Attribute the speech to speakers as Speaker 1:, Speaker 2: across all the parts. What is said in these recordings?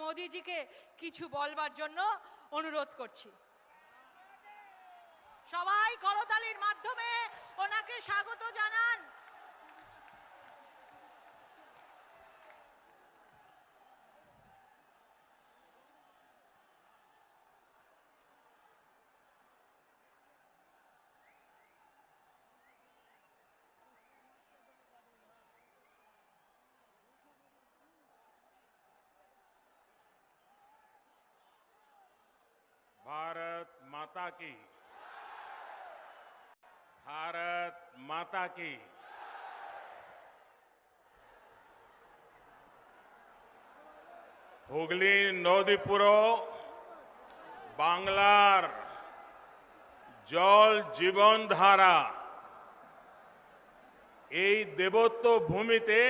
Speaker 1: মোদিজিকে কিছু বলবার জন্য অনুরোধ করছি। সবাই করতালির মাধ্যমে ওনাকে স্বাগত জানান।
Speaker 2: भारत माता की, भारत माता की। হুগলি নদীপুর বাংলার জল জীবন ধারা, এই দেবত্ব ভূমিতে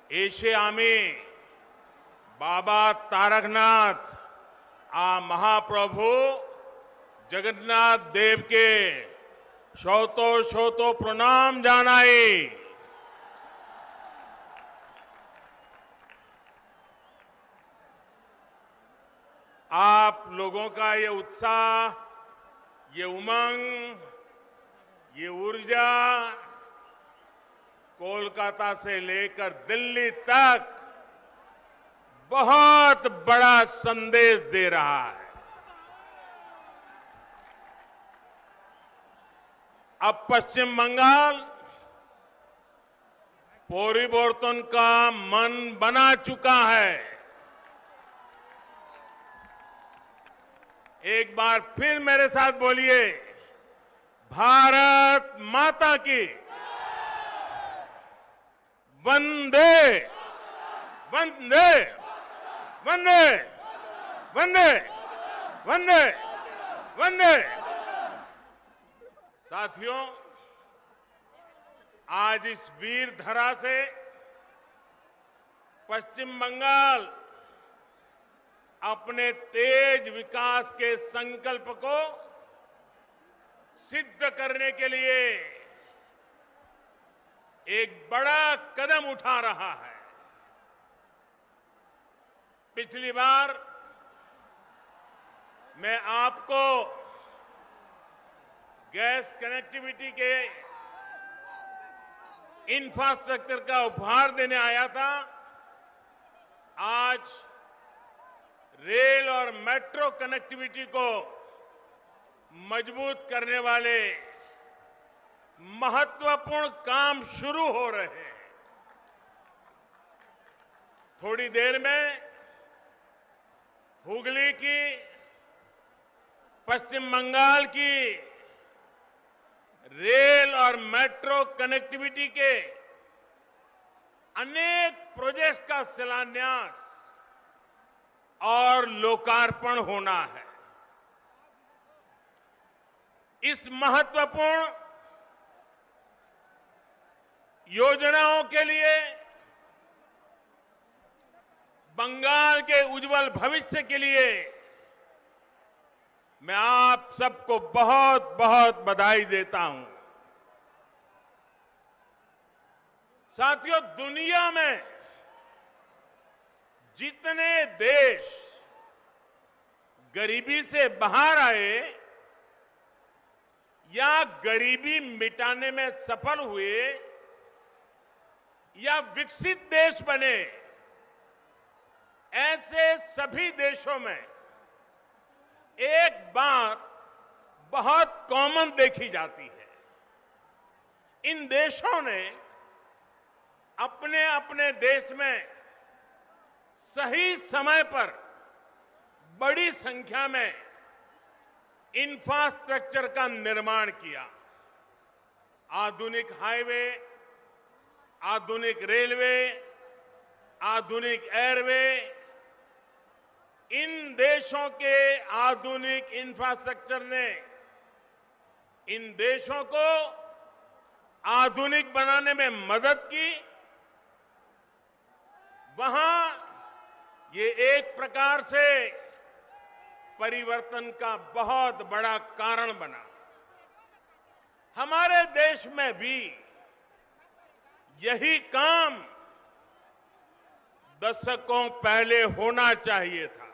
Speaker 2: এসে আমি বাবা তারকনাথ महाप्रभु जगन्नाथ देव के शौतो शौतो प्रणाम जानाई। आप लोगों का ये उत्साह, ये उमंग, ये ऊर्जा कोलकाता से लेकर दिल्ली तक बहुत बड़ा संदेश दे रहा है। अब पश्चिम बंगाल परिवर्तन का मन बना चुका है। एक बार फिर मेरे साथ बोलिए, भारत माता की वंदे वंदे वंदे वंदे वंदे वंदे। साथियों, आज इस वीर धरा से पश्चिम बंगाल अपने तेज विकास के संकल्प को सिद्ध करने के लिए एक बड़ा कदम उठा रहा है। पिछली बार मैं आपको गैस कनेक्टिविटी के इंफ्रास्ट्रक्चर का उपहार देने आया था। आज रेल और मेट्रो कनेक्टिविटी को मजबूत करने वाले महत्वपूर्ण काम शुरू हो रहे हैं। थोड़ी देर में हुगली की, पश्चिम बंगाल की रेल और मेट्रो कनेक्टिविटी के अनेक प्रोजेक्ट्स का शिलान्यास और लोकार्पण होना है। इस महत्वपूर्ण योजनाओं के लिए, बंगाल के उज्जवल भविष्य के लिए मैं आप सबको बहुत बहुत बधाई देता हूं। साथियों, दुनिया में जितने देश गरीबी से बाहर आए या गरीबी मिटाने में सफल हुए या विकसित देश बने, ऐसे सभी देशों में एक बात बहुत कॉमन देखी जाती है। इन देशों ने अपने अपने देश में सही समय पर बड़ी संख्या में इंफ्रास्ट्रक्चर का निर्माण किया। आधुनिक हाईवे, आधुनिक रेलवे, आधुनिक एयरवे, इन देशों के आधुनिक इंफ्रास्ट्रक्चर ने इन देशों को आधुनिक बनाने में मदद की। वहां ये एक प्रकार से परिवर्तन का बहुत बड़ा कारण बना। हमारे देश में भी यही काम दशकों पहले होना चाहिए था,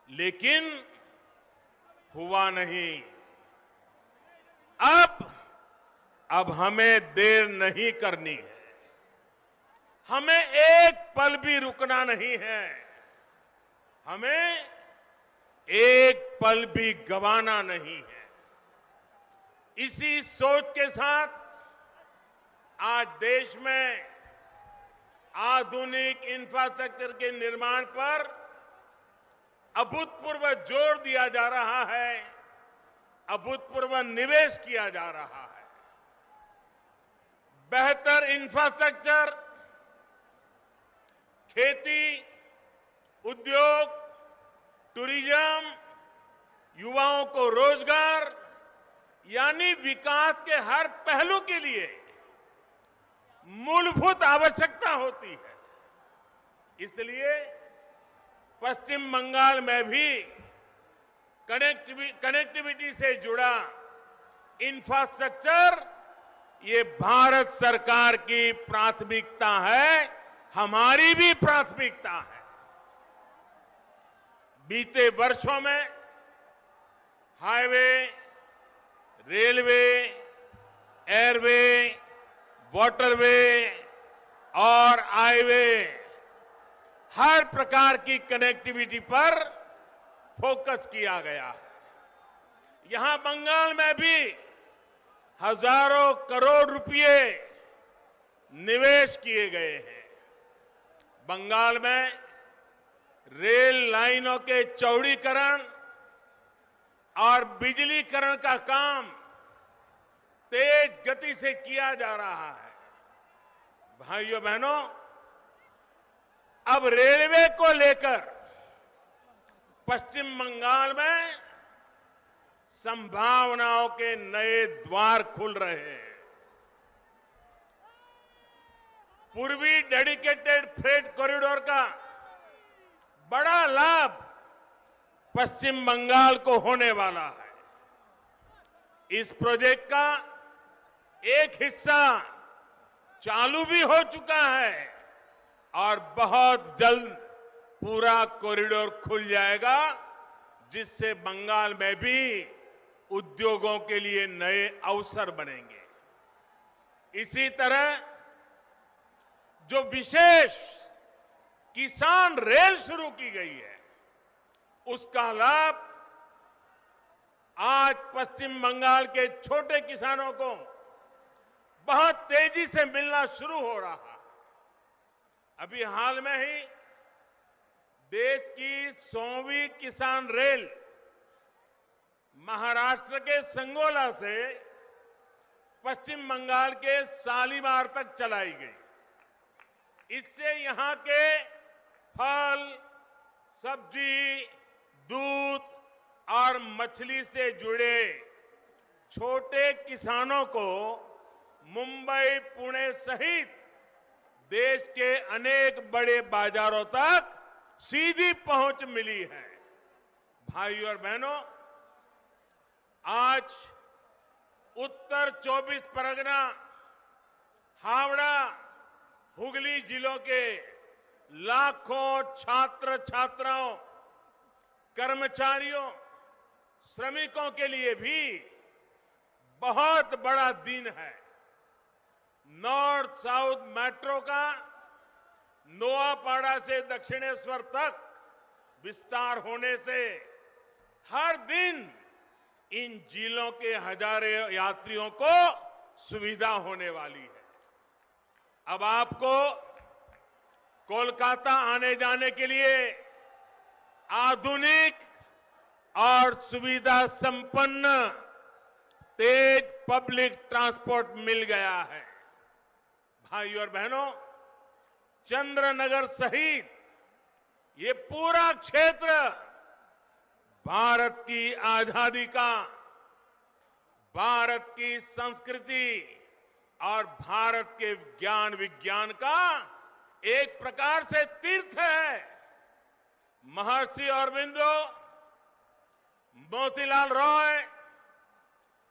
Speaker 2: लेकिन हुआ नहीं। अब हमें देर नहीं करनी है, हमें एक पल भी रुकना नहीं है, हमें एक पल भी गंवाना नहीं है। इसी सोच के साथ आज देश में आधुनिक इंफ्रास्ट्रक्चर के निर्माण पर अभूतपूर्व जोर दिया जा रहा है, अभूतपूर्व निवेश किया जा रहा है। बेहतर इंफ्रास्ट्रक्चर, खेती, उद्योग, टूरिज्म, युवाओं को रोजगार, यानी विकास के हर पहलू के लिए मूलभूत आवश्यकता होती है। इसलिए पश्चिम बंगाल में भी कनेक्टिविटी से जुड़ा इंफ्रास्ट्रक्चर ये भारत सरकार की प्राथमिकता है, हमारी भी प्राथमिकता है। बीते वर्षों में हाईवे, रेलवे, एयरवे, वाटरवे और हाईवे, हर प्रकार की कनेक्टिविटी पर फोकस किया गया है। यहां बंगाल में भी हजारों करोड़ रुपए निवेश किए गए हैं। बंगाल में रेल लाइनों के चौड़ीकरण और बिजलीकरण का काम तेज गति से किया जा रहा है। भाइयों बहनों, अब रेलवे को लेकर पश्चिम बंगाल में संभावनाओं के नए द्वार खुल रहे हैं। पूर्वी डेडिकेटेड फ्रेट कॉरिडोर का बड़ा लाभ पश्चिम बंगाल को होने वाला है। इस प्रोजेक्ट का एक हिस्सा चालू भी हो चुका है और बहुत जल्द पूरा कॉरिडोर खुल जाएगा, जिससे बंगाल में भी उद्योगों के लिए नए अवसर बनेंगे। इसी तरह जो विशेष किसान रेल शुरू की गई है, उसका लाभ आज पश्चिम बंगाल के छोटे किसानों को बहुत तेजी से मिलना शुरू हो रहा है। अभी हाल में ही देश की 100वीं किसान रेल महाराष्ट्र के संगोला से पश्चिम बंगाल के शालीमार तक चलाई गई। इससे यहां के फल, सब्जी, दूध और मछली से जुड़े छोटे किसानों को मुंबई, पुणे सहित देश के अनेक बड़े बाजारों तक सीधी पहुंच मिली है। भाइयों और बहनों, आज उत्तर 24 परगना, हावड़ा, हुगली जिलों के लाखों छात्र छात्राओं, कर्मचारियों, श्रमिकों के लिए भी बहुत बड़ा दिन है। नॉर्थ साउथ मेट्रो का नोआपाड़ा से दक्षिणेश्वर तक विस्तार होने से हर दिन इन जिलों के हजारों यात्रियों को सुविधा होने वाली है। अब आपको कोलकाता आने जाने के लिए आधुनिक और सुविधा संपन्न तेज पब्लिक ट्रांसपोर्ट मिल गया है। भाइयों और बहनों, चंद्रनगर सहित ये पूरा क्षेत्र भारत की आजादी का, भारत की संस्कृति और भारत के ज्ञान विज्ञान का एक प्रकार से तीर्थ है। महर्षि अरबिंदो, मोतीलाल रॉय,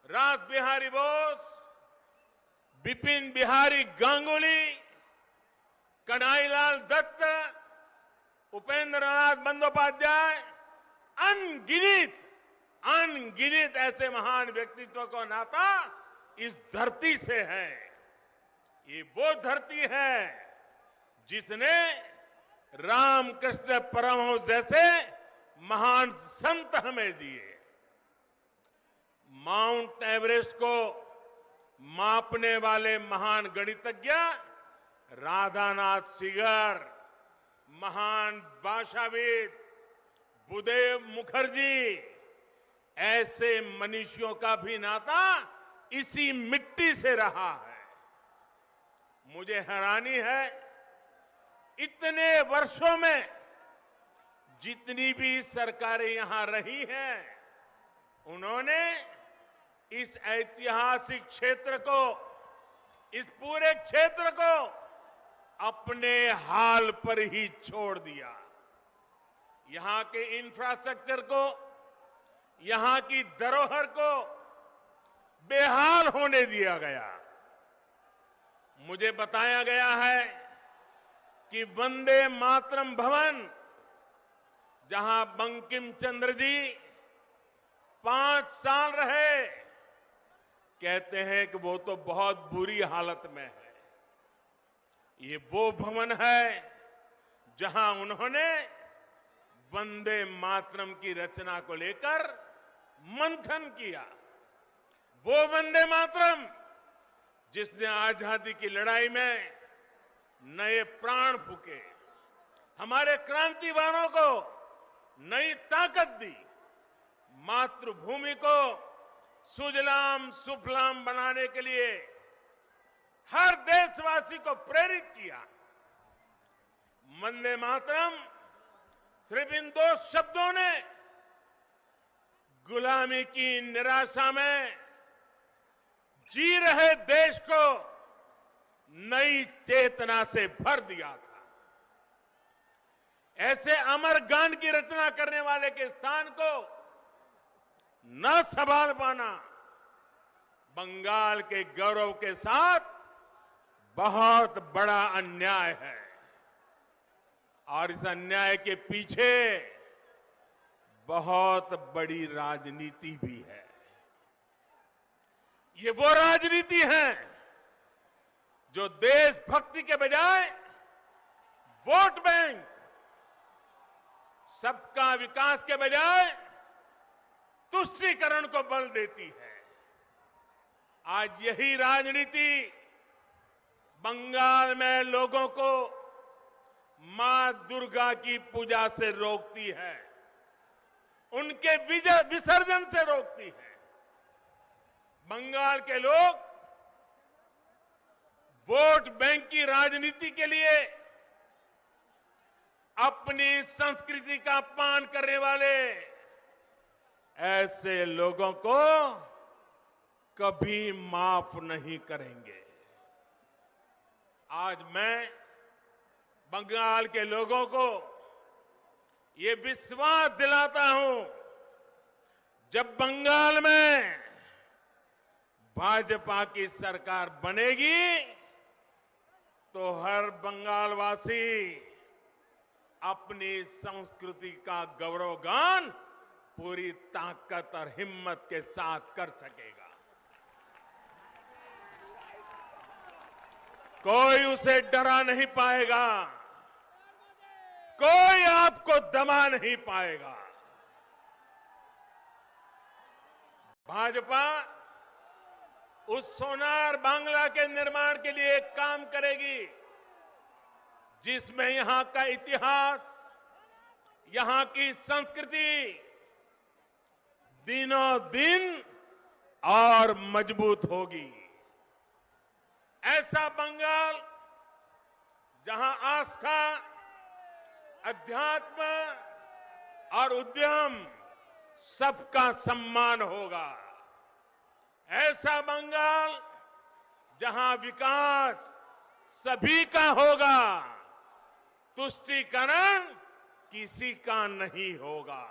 Speaker 2: रास बिहारी बोस, बिपिन बिहारी गांगुली, कन्हैयालाल दत्त, उपेंद्र नाथ बंदोपाध्याय, अनगिनत ऐसे महान व्यक्तित्व को नाता इस धरती से है। ये वो धरती है जिसने रामकृष्ण परमहंस जैसे महान संत हमें दिए। माउंट एवरेस्ट को मापने वाले महान गणितज्ञ राधानाथ सिगर, महान भाषाविद बुद्धदेव मुखर्जी, ऐसे मनीषियों का भी नाता इसी मिट्टी से रहा है। मुझे हैरानी है, इतने वर्षों में जितनी भी सरकारें यहां रही हैं, उन्होंने इस ऐतिहासिक क्षेत्र को, इस पूरे क्षेत्र को अपने हाल पर ही छोड़ दिया। यहां के इंफ्रास्ट्रक्चर को, यहां की धरोहर को बेहाल होने दिया गया। मुझे बताया गया है कि वंदे मातरम भवन, जहां बंकिम चंद्र जी 5 साल रहे, कहते हैं कि वो तो बहुत बुरी हालत में है। ये वो भवन है जहां उन्होंने वंदे मातरम की रचना को लेकर मंथन किया। वो वंदे मातरम जिसने आजादी की लड़ाई में नए प्राण फूके, हमारे क्रांतिवानों को नई ताकत दी, मातृभूमि को सुजलाम सुफलाम बनाने के लिए हर देशवासी को प्रेरित किया। वंदे मातरम सिर्फ इन 2 शब्दों ने गुलामी की निराशा में जी रहे देश को नई चेतना से भर दिया था। ऐसे अमर गान की रचना करने वाले के स्थान को न संभाल पाना बंगाल के गौरव के साथ बहुत बड़ा अन्याय है। और इस अन्याय के पीछे बहुत बड़ी राजनीति भी है। ये वो राजनीति है जो देशभक्ति के बजाय वोट बैंक, सबका विकास के बजाय तुष्टीकरण को बल देती है। आज यही राजनीति बंगाल में लोगों को मां दुर्गा की पूजा से रोकती है, उनके विसर्जन से रोकती है। बंगाल के लोग वोट बैंक की राजनीति के लिए अपनी संस्कृति का अपमान करने वाले ऐसे लोगों को कभी माफ नहीं करेंगे। आज मैं बंगाल के लोगों को ये विश्वास दिलाता हूं, जब बंगाल में भाजपा की सरकार बनेगी तो हर बंगालवासी अपनी संस्कृति का गौरवगान पूरी ताकत और हिम्मत के साथ कर सकेगा। कोई उसे डरा नहीं पाएगा, कोई आपको दबा नहीं पाएगा। भाजपा उस सोनार बांग्ला के निर्माण के लिए एक काम करेगी जिसमें यहां का इतिहास, यहां की संस्कृति दिनों दिन और मजबूत होगी। ऐसा बंगाल जहां आस्था, अध्यात्म और उद्यम सबका सम्मान होगा। ऐसा बंगाल जहां विकास सभी का होगा, तुष्टीकरण किसी का नहीं होगा।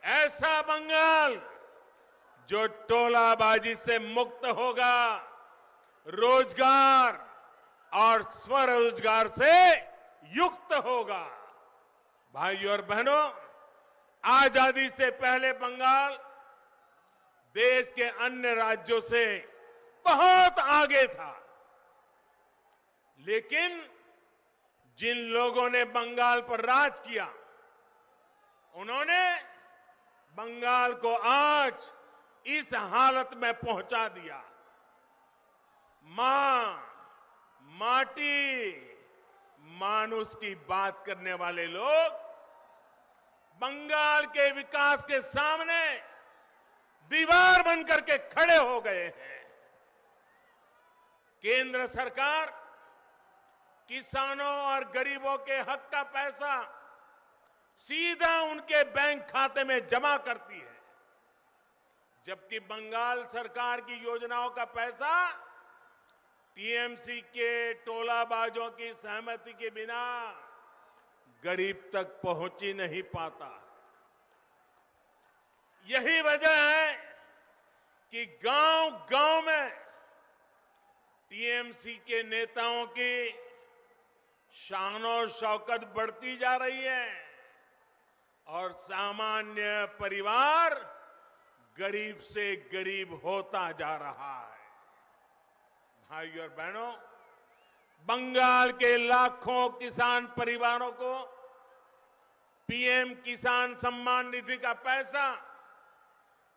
Speaker 2: ऐसा बंगाल जो टोलाबाजी से मुक्त होगा, रोजगार और स्वरोजगार से युक्त होगा। भाइयों और बहनों, आजादी से पहले बंगाल देश के अन्य राज्यों से बहुत आगे था, लेकिन जिन लोगों ने बंगाल पर राज किया, उन्होंने बंगाल को आज इस हालत में पहुंचा दिया। मां, माटी, मानुष की बात करने वाले लोग बंगाल के विकास के सामने दीवार बनकर के खड़े हो गए हैं। केंद्र सरकार किसानों और गरीबों के हक का पैसा सीधा उनके बैंक खाते में जमा करती है, जबकि बंगाल सरकार की योजनाओं का पैसा टीएमसी के टोलाबाजों की सहमति के बिना गरीब तक पहुंच ही नहीं पाता। यही वजह है कि गांव-गांव में टीएमसी के नेताओं की शान और शौकत बढ़ती जा रही है और सामान्य परिवार गरीब से गरीब होता जा रहा है। भाइयों और बहनों, बंगाल के लाखों किसान परिवारों को पीएम किसान सम्मान निधि का पैसा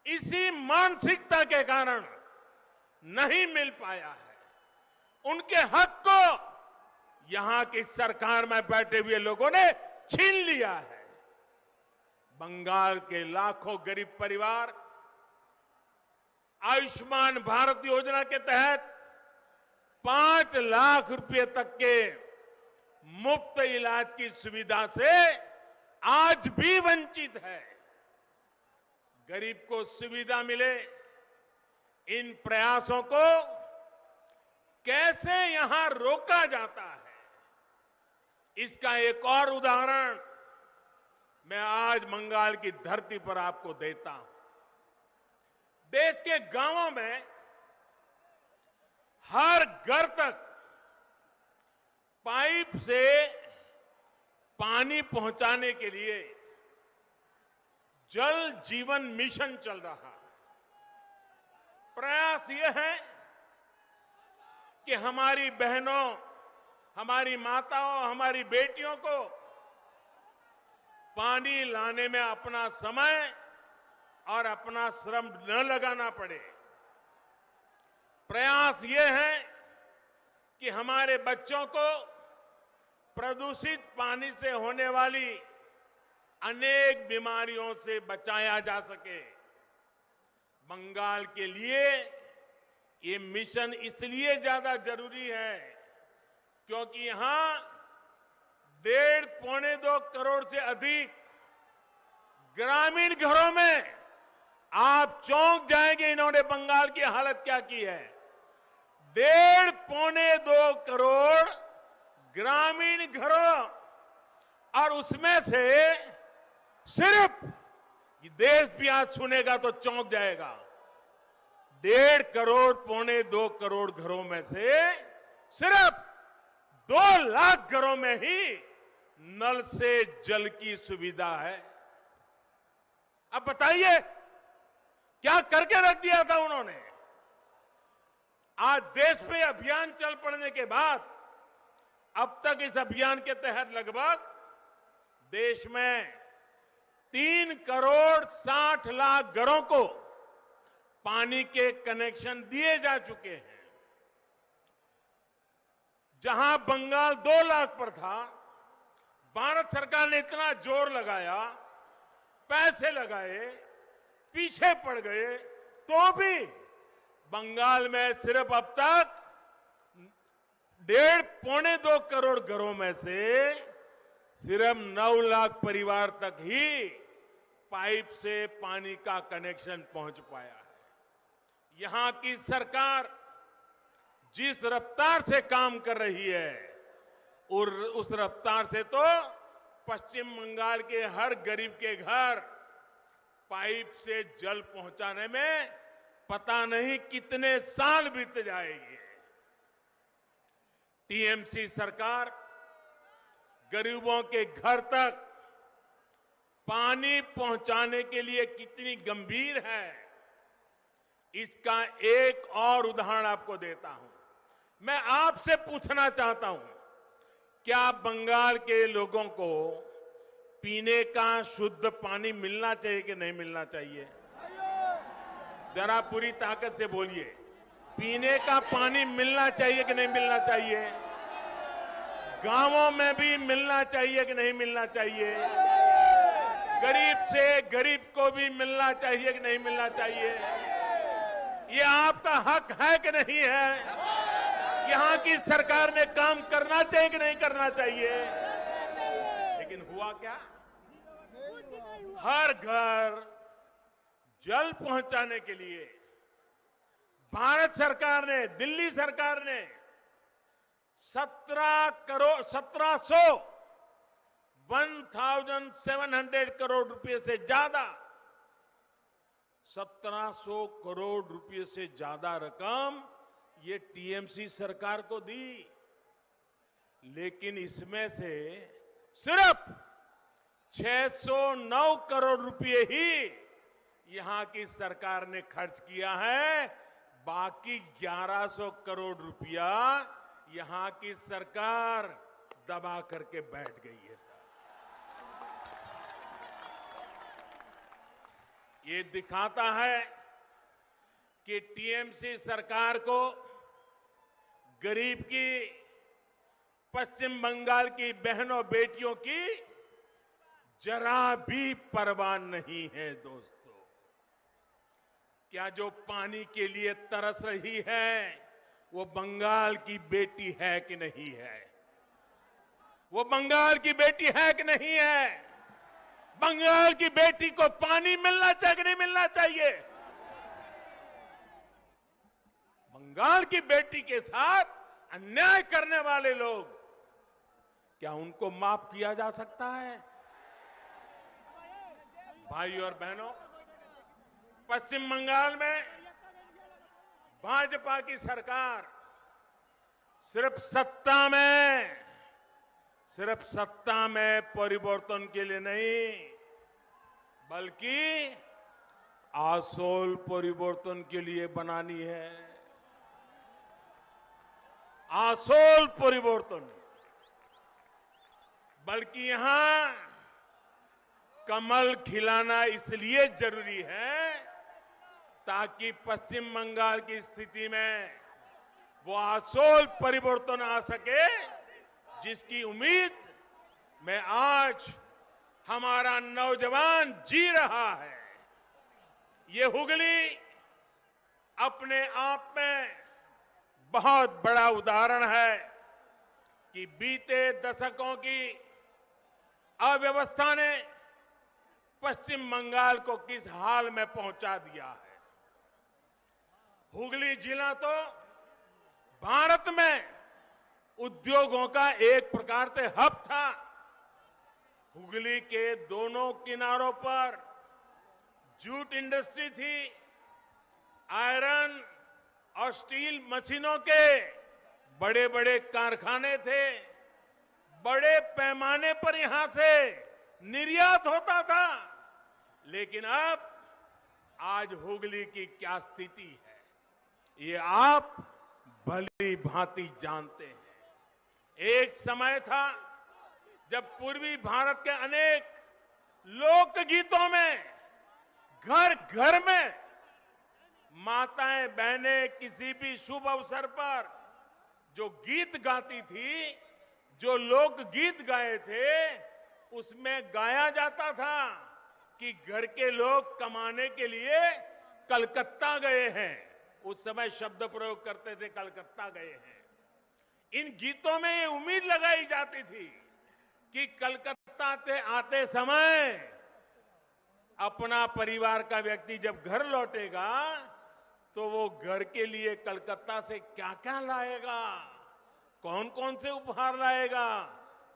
Speaker 2: इसी मानसिकता के कारण नहीं मिल पाया है। उनके हक को यहां की सरकार में बैठे हुए लोगों ने छीन लिया है। बंगाल के लाखों गरीब परिवार आयुष्मान भारत योजना के तहत 5 लाख रुपए तक के मुफ्त इलाज की सुविधा से आज भी वंचित है। गरीब को सुविधा मिले, इन प्रयासों को कैसे यहां रोका जाता है, इसका एक और उदाहरण मैं आज बंगाल की धरती पर आपको देता हूं। देश के गांवों में हर घर तक पाइप से पानी पहुंचाने के लिए जल जीवन मिशन चल रहा है। प्रयास यह है कि हमारी बहनों, हमारी माताओं, हमारी बेटियों को पानी लाने में अपना समय और अपना श्रम न लगाना पड़े। प्रयास ये है कि हमारे बच्चों को प्रदूषित पानी से होने वाली अनेक बीमारियों से बचाया जा सके। बंगाल के लिए ये मिशन इसलिए ज्यादा जरूरी है क्योंकि यहां 1.5-2 करोड़ से अधिक ग्रामीण घरों में आप चौंक जाएंगे इन्होंने बंगाल की हालत क्या की है। 1.5-2 करोड़ ग्रामीण घरों, और उसमें से सिर्फ देश भी आज सुनेगा तो चौंक जाएगा, 1.5 करोड़ 1.25-2 करोड़ घरों में से सिर्फ 2 लाख घरों में ही नल से जल की सुविधा है। अब बताइए क्या करके रख दिया था उन्होंने। आज देश में अभियान चल पड़ने के बाद अब तक इस अभियान के तहत लगभग देश में 3 करोड़ 60 लाख घरों को पानी के कनेक्शन दिए जा चुके हैं। जहां बंगाल 2 लाख पर था, भारत सरकार ने इतना जोर लगाया, पैसे लगाए, पीछे पड़ गए, तो भी बंगाल में सिर्फ अब तक 1.5-2 करोड़ घरों में से सिर्फ 9 लाख परिवार तक ही पाइप से पानी का कनेक्शन पहुंच पाया है। यहां की सरकार जिस रफ्तार से काम कर रही है और उस रफ्तार से तो पश्चिम बंगाल के हर गरीब के घर पाइप से जल पहुंचाने में पता नहीं कितने साल बीत जाएंगे। टीएमसी सरकार गरीबों के घर तक पानी पहुंचाने के लिए कितनी गंभीर है, इसका एक और उदाहरण आपको देता हूं। मैं आपसे पूछना चाहता हूं, क्या बंगाल के लोगों को पीने का शुद्ध पानी मिलना चाहिए कि नहीं मिलना चाहिए? जरा पूरी ताकत से बोलिए, पीने का पानी मिलना चाहिए कि नहीं मिलना चाहिए? गांवों में भी मिलना चाहिए कि नहीं मिलना चाहिए? गरीब से गरीब को भी मिलना चाहिए कि नहीं मिलना चाहिए? ये आपका हक है कि नहीं है? यहां की सरकार ने काम करना चाहिए कि नहीं करना चाहिए? लेकिन हुआ क्या? हर घर जल पहुंचाने के लिए भारत सरकार ने, दिल्ली सरकार ने 1700 करोड़ रुपए से ज्यादा 1700 करोड़ रुपए से ज्यादा रकम ये टीएमसी सरकार को दी। लेकिन इसमें से सिर्फ 609 करोड़ रुपए ही यहां की सरकार ने खर्च किया है। बाकी 1100 करोड़ रुपया यहां की सरकार दबा करके बैठ गई है। सर, ये दिखाता है कि टीएमसी सरकार को गरीब की, पश्चिम बंगाल की बहनों बेटियों की जरा भी परवाह नहीं है। दोस्तों, क्या जो पानी के लिए तरस रही है वो बंगाल की बेटी है कि नहीं है? वो बंगाल की बेटी है कि नहीं है? बंगाल की बेटी को पानी मिलना चाहिए कि नहीं मिलना चाहिए? बंगाल की बेटी के साथ अन्याय करने वाले लोग, क्या उनको माफ किया जा सकता है? भाइयों और बहनों, पश्चिम बंगाल में भाजपा की सरकार सिर्फ सत्ता में परिवर्तन के लिए नहीं, बल्कि आसोल परिवर्तन के लिए बनानी है। आसोल परिवर्तन, बल्कि यहां कमल खिलाना इसलिए जरूरी है ताकि पश्चिम बंगाल की स्थिति में वो आसोल परिवर्तन आ सके, जिसकी उम्मीद में आज हमारा नौजवान जी रहा है। ये हुगली अपने आप में बहुत बड़ा उदाहरण है कि बीते दशकों की अव्यवस्था ने पश्चिम बंगाल को किस हाल में पहुंचा दिया है। हुगली जिला तो भारत में उद्योगों का एक प्रकार से हब था। हुगली के दोनों किनारों पर जूट इंडस्ट्री थी, आयरन और स्टील मशीनों के बड़े बड़े कारखाने थे, बड़े पैमाने पर यहां से निर्यात होता था। लेकिन अब आज हुगली की क्या स्थिति है, ये आप भली भांति जानते हैं। एक समय था जब पूर्वी भारत के अनेक लोकगीतों में घर घर में माताएं बहनें किसी भी शुभ अवसर पर जो गीत गाती थी, जो लोकगीत गाए थे, उसमें गाया जाता था कि घर के लोग कमाने के लिए कलकत्ता गए हैं। उस समय शब्द प्रयोग करते थे, कलकत्ता गए हैं। इन गीतों में ये उम्मीद लगाई जाती थी कि कलकत्ता से आते समय अपना परिवार का व्यक्ति जब घर लौटेगा तो वो घर के लिए कलकत्ता से क्या क्या लाएगा, कौन कौन से उपहार लाएगा,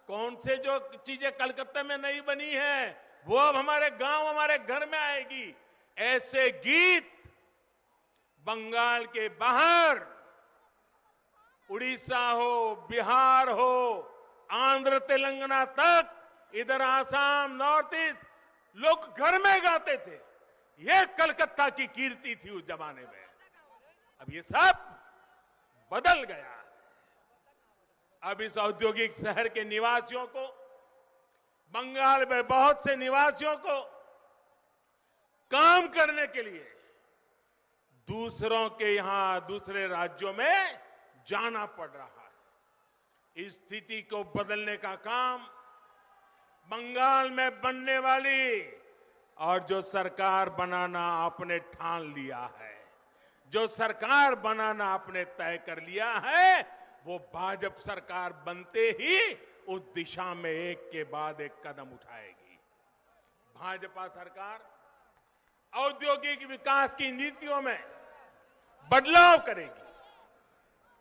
Speaker 2: कौन से जो चीजें कलकत्ता में नहीं बनी है वो अब हमारे गांव, हमारे घर में आएगी। ऐसे गीत बंगाल के बाहर उड़ीसा हो, बिहार हो, आंध्र तेलंगाना तक, इधर आसाम, नॉर्थ ईस्ट, लोग घर में गाते थे। ये कलकत्ता की कीर्ति थी उस जमाने में। अब ये सब बदल गया। अब इस औद्योगिक शहर के निवासियों को, बंगाल में बहुत से निवासियों को काम करने के लिए दूसरों के यहां, दूसरे राज्यों में जाना पड़ रहा है। इस स्थिति को बदलने का काम बंगाल में बनने वाली और जो सरकार बनाना आपने ठान लिया है, जो सरकार बनाना आपने तय कर लिया है, वो भाजपा सरकार बनते ही उस दिशा में एक के बाद एक कदम उठाएगी। भाजपा सरकार औद्योगिक विकास की नीतियों में बदलाव करेगी,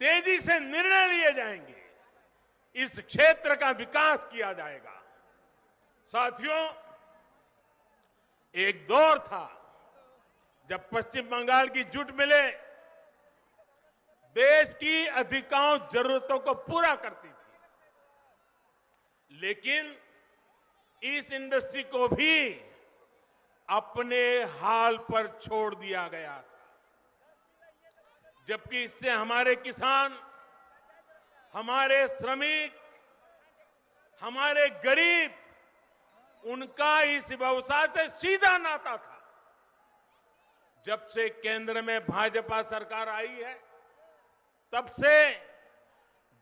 Speaker 2: तेजी से निर्णय लिए जाएंगे, इस क्षेत्र का विकास किया जाएगा। साथियों, एक दौर था जब पश्चिम बंगाल की जुट मिले देश की अधिकांश जरूरतों को पूरा करती थी, लेकिन इस इंडस्ट्री को भी अपने हाल पर छोड़ दिया गया था। जबकि इससे हमारे किसान, हमारे श्रमिक, हमारे गरीब, उनका इस व्यवसाय से सीधा नाता था। जब से केंद्र में भाजपा सरकार आई है, तब से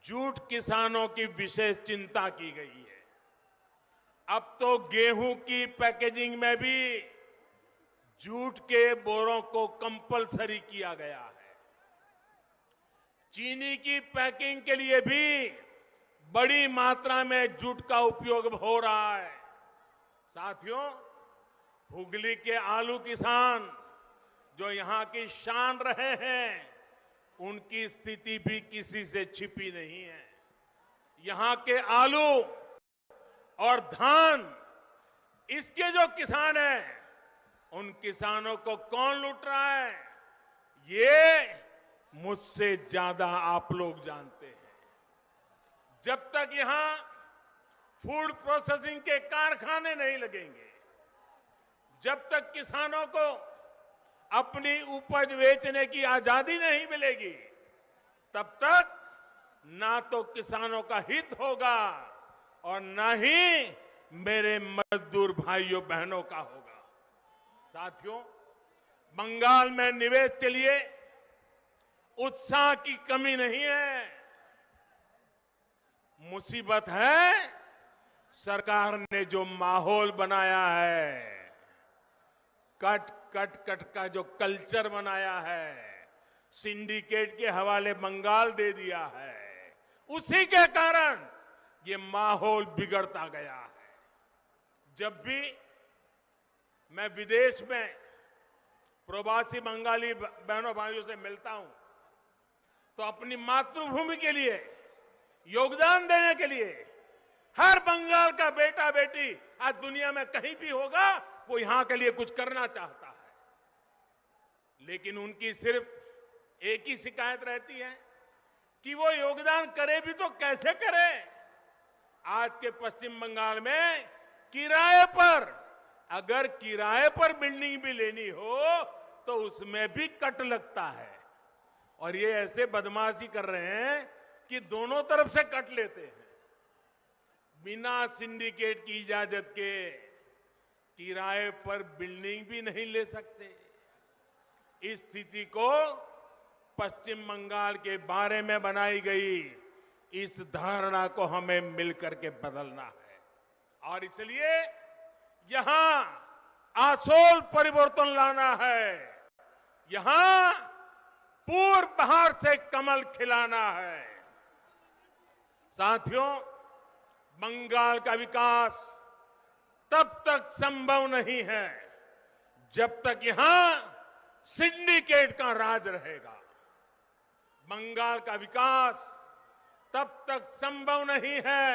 Speaker 2: जूट किसानों की विशेष चिंता की गई है। अब तो गेहूं की पैकेजिंग में भी जूट के बोरों को कंपलसरी किया गया है। चीनी की पैकिंग के लिए भी बड़ी मात्रा में जूट का उपयोग हो रहा है। साथियों, हुगली के आलू किसान जो यहां की शान रहे हैं, उनकी स्थिति भी किसी से छिपी नहीं है। यहां के आलू और धान, इसके जो किसान हैं, उन किसानों को कौन लूट रहा है, ये मुझसे ज्यादा आप लोग जानते हैं। जब तक यहां फूड प्रोसेसिंग के कारखाने नहीं लगेंगे, जब तक किसानों को अपनी उपज बेचने की आजादी नहीं मिलेगी, तब तक ना तो किसानों का हित होगा और ना ही मेरे मजदूर भाइयों बहनों का होगा। साथियों, बंगाल में निवेश के लिए उत्साह की कमी नहीं है। मुसीबत है सरकार ने जो माहौल बनाया है, कट कट कट का जो कल्चर बनाया है, सिंडिकेट के हवाले बंगाल दे दिया है, उसी के कारण ये माहौल बिगड़ता गया है। जब भी मैं विदेश में प्रवासी बंगाली बहनों भाइयों से मिलता हूं, तो अपनी मातृभूमि के लिए योगदान देने के लिए हर बंगाल का बेटा बेटी आज दुनिया में कहीं भी होगा, वो यहां के लिए कुछ करना चाहता है। लेकिन उनकी सिर्फ एक ही शिकायत रहती है कि वो योगदान करे भी तो कैसे करे। आज के पश्चिम बंगाल में किराए पर, अगर किराए पर बिल्डिंग भी लेनी हो तो उसमें भी कट लगता है। और ये ऐसे बदमाशी कर रहे हैं कि दोनों तरफ से कट लेते हैं। बिना सिंडिकेट की इजाजत के किराए पर बिल्डिंग भी नहीं ले सकते। इस स्थिति को पश्चिम बंगाल के बारे में बनाई गई इस धारणा को हमें मिलकर के बदलना है और इसलिए यहां आसोल परिवर्तन लाना है। यहां पूर्व बहार से कमल खिलाना है। साथियों, बंगाल का विकास तब तक संभव नहीं है जब तक यहां सिंडिकेट का राज रहेगा। बंगाल का विकास तब तक संभव नहीं है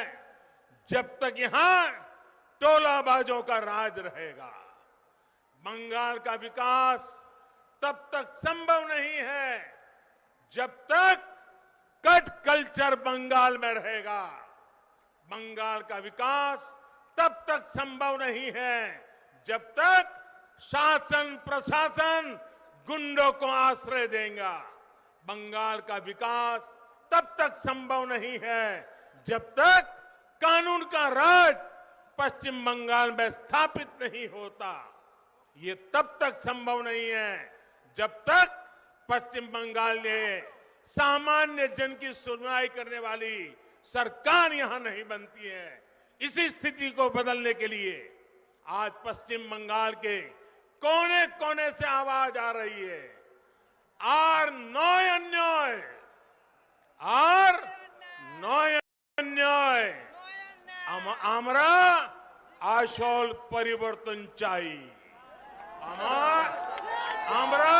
Speaker 2: जब तक यहां टोलाबाजों का राज रहेगा। बंगाल का विकास तब तक संभव नहीं है जब तक कट कल्चर बंगाल में रहेगा। बंगाल का विकास तब तक संभव नहीं है जब तक शासन प्रशासन गुंडों को आश्रय देगा। बंगाल का विकास तब तक संभव नहीं है जब तक कानून का राज पश्चिम बंगाल में स्थापित नहीं होता। ये तब तक संभव नहीं है जब तक पश्चिम बंगाल में सामान्य जन की सुनवाई करने वाली सरकार यहां नहीं बनती है। इसी स्थिति को बदलने के लिए आज पश्चिम बंगाल के कोने कोने से आवाज आ रही है, আর নয় অন্যায়, আর নয় অন্যায়, আমরা আসল পরিবর্তন চাই। আমরা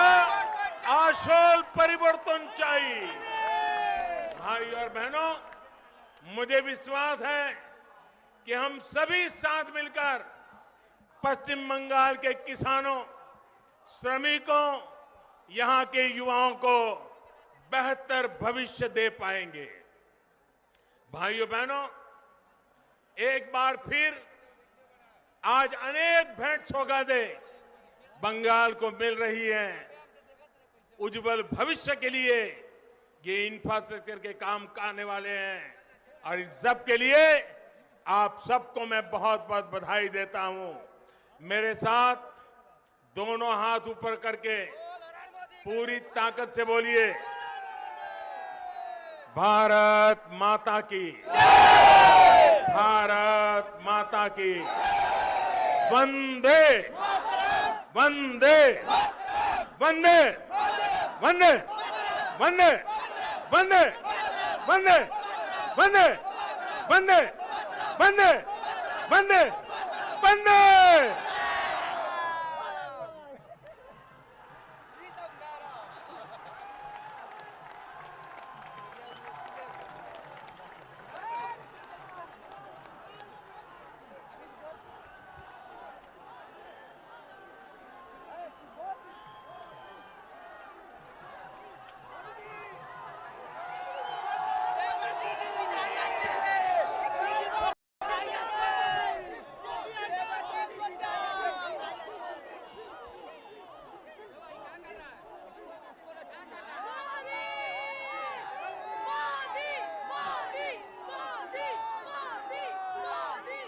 Speaker 2: আসল परिवर्तन चाहिए। भाई और बहनों, मुझे विश्वास है कि हम सभी साथ मिलकर पश्चिम बंगाल के किसानों, श्रमिकों, यहां के युवाओं को बेहतर भविष्य दे पाएंगे। भाइयों बहनों, एक बार फिर आज अनेक भेंट सौगातें बंगाल को मिल रही है। उज्जवल भविष्य के लिए ये इंफ्रास्ट्रक्चर के काम आने वाले हैं और इन सब के लिए आप सबको मैं बहुत बहुत बधाई देता हूं। मेरे साथ दोनों हाथ ऊपर करके पूरी ताकत से बोलिए, भारत माता की, भारत माता की, वंदे वंदे वंदे वंदे वंदे वंदे वंदे वंदे वंदे वंदे वंदे वंदे